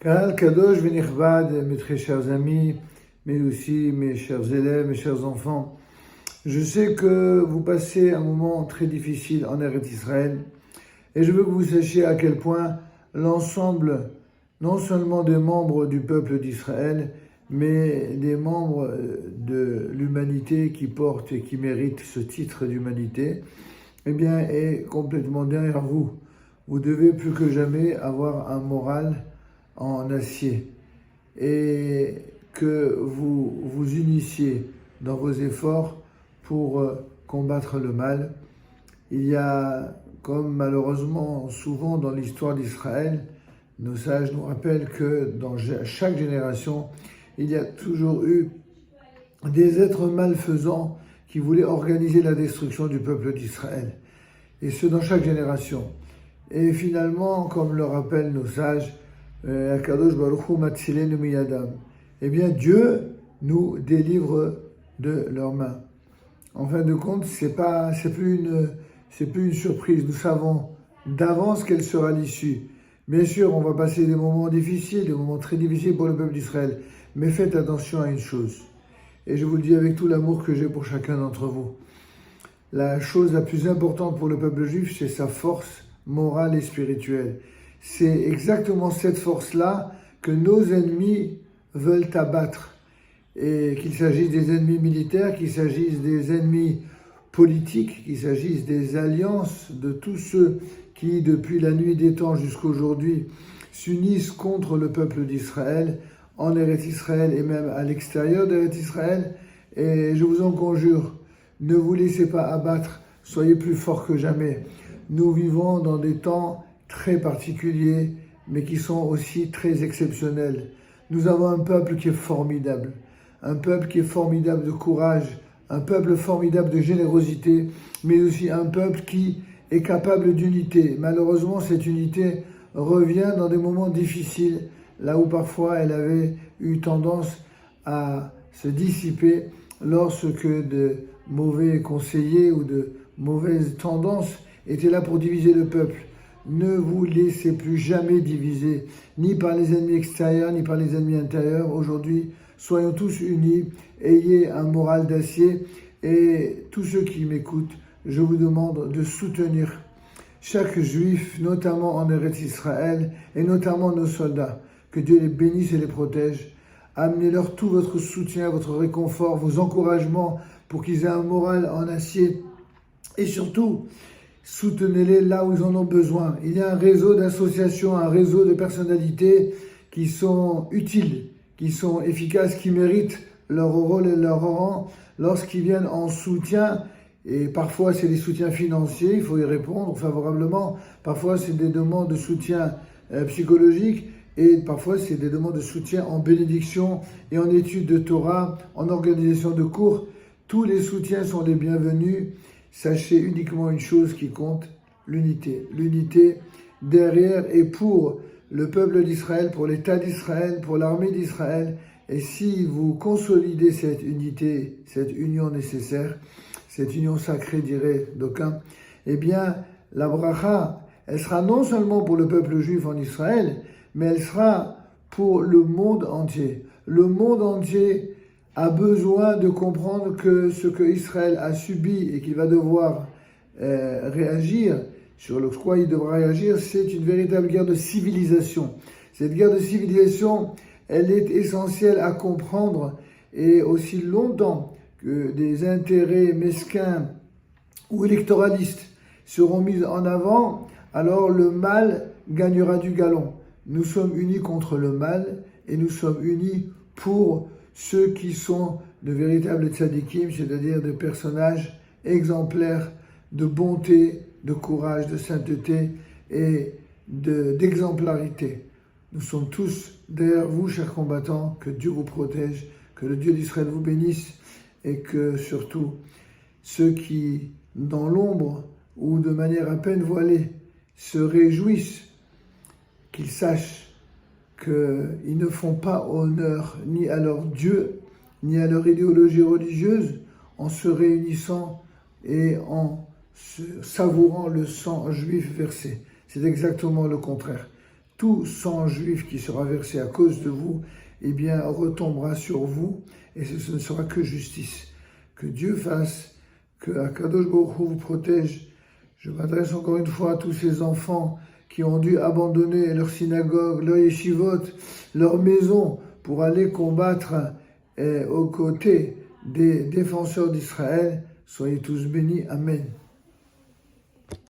Kahal Kadosh Venichvad, mes très chers amis, mais aussi mes chers élèves, mes chers enfants, je sais que vous passez un moment très difficile en Eretz Israël et je veux que vous sachiez à quel point l'ensemble, non seulement des membres du peuple d'Israël, mais des membres de l'humanité qui portent et qui méritent ce titre d'humanité, eh bien, est complètement derrière vous. Vous devez plus que jamais avoir un moral en acier et que vous vous unissiez dans vos efforts pour combattre le mal. Il y a, comme malheureusement souvent dans l'histoire d'Israël, nos sages nous rappellent que dans chaque génération, il y a toujours eu des êtres malfaisants qui voulaient organiser la destruction du peuple d'Israël. Et ce, dans chaque génération. Et finalement, comme le rappellent nos sages, Akadosh Baruch Hu Matzilenu Miyadam, eh bien Dieu nous délivre de leurs mains. En fin de compte, c'est plus une surprise. Nous savons d'avance quelle sera l'issue. Bien sûr, on va passer des moments difficiles, des moments très difficiles pour le peuple d'Israël. Mais faites attention à une chose. Et je vous le dis avec tout l'amour que j'ai pour chacun d'entre vous. La chose la plus importante pour le peuple juif, c'est sa force morale et spirituelle. C'est exactement cette force-là que nos ennemis veulent abattre. Et qu'il s'agisse des ennemis militaires, qu'il s'agisse des ennemis politiques, qu'il s'agisse des alliances de tous ceux qui, depuis la nuit des temps jusqu'à aujourd'hui, s'unissent contre le peuple d'Israël, en Eretz Israël et même à l'extérieur d'Eretz Israël. Et je vous en conjure, ne vous laissez pas abattre, soyez plus forts que jamais. Nous vivons dans des temps très particuliers, mais qui sont aussi très exceptionnels. Nous avons un peuple qui est formidable de courage, un peuple formidable de générosité, mais aussi un peuple qui est capable d'unité. Malheureusement, cette unité revient dans des moments difficiles, là où parfois elle avait eu tendance à se dissiper lorsque de mauvais conseillers ou de mauvaises tendances étaient là pour diviser le peuple. Ne vous laissez plus jamais diviser, ni par les ennemis extérieurs, ni par les ennemis intérieurs. Aujourd'hui, soyons tous unis, ayez un moral d'acier. Et tous ceux qui m'écoutent, je vous demande de soutenir chaque juif, notamment en Eretz Israël, et notamment nos soldats. Que Dieu les bénisse et les protège. Amenez-leur tout votre soutien, votre réconfort, vos encouragements pour qu'ils aient un moral en acier. Et surtout, soutenez-les là où ils en ont besoin. Il y a un réseau d'associations, un réseau de personnalités qui sont utiles, qui sont efficaces, qui méritent leur rôle et leur rang lorsqu'ils viennent en soutien. Et parfois, c'est des soutiens financiers, il faut y répondre favorablement. Parfois, c'est des demandes de soutien psychologique. Et parfois, c'est des demandes de soutien en bénédiction et en études de Torah, en organisation de cours. Tous les soutiens sont les bienvenus. Sachez uniquement une chose qui compte, l'unité. L'unité derrière et pour le peuple d'Israël, pour l'État d'Israël, pour l'armée d'Israël. Et si vous consolidez cette unité, cette union nécessaire, cette union sacrée, dirait d'aucuns, eh bien, la bracha, elle sera non seulement pour le peuple juif en Israël, mais elle sera pour le monde entier. Le monde entier a besoin de comprendre que ce que Israël a subi et qu'il va devoir réagir, sur quoi il devra réagir, c'est une véritable guerre de civilisation. Cette guerre de civilisation, elle est essentielle à comprendre, et aussi longtemps que des intérêts mesquins ou électoralistes seront mis en avant, alors le mal gagnera du galon. Nous sommes unis contre le mal et nous sommes unis pour ceux qui sont de véritables tzadikim, c'est-à-dire des personnages exemplaires de bonté, de courage, de sainteté et d'exemplarité. Nous sommes tous derrière vous, chers combattants, que Dieu vous protège, que le Dieu d'Israël vous bénisse et que surtout ceux qui, dans l'ombre ou de manière à peine voilée, se réjouissent, qu'ils sachent qu'ils ne font pas honneur ni à leur Dieu, ni à leur idéologie religieuse, en se réunissant et en savourant le sang juif versé. C'est exactement le contraire. tout sang juif qui sera versé à cause de vous, eh bien, retombera sur vous, et ce ne sera que justice. Que Dieu fasse, que Akadosh Baruch Hu vous protège. Je m'adresse encore une fois à tous ces enfants qui ont dû abandonner leur synagogue, leur yeshivot, leur maison pour aller combattre aux côtés des défenseurs d'Israël. Soyez tous bénis. Amen.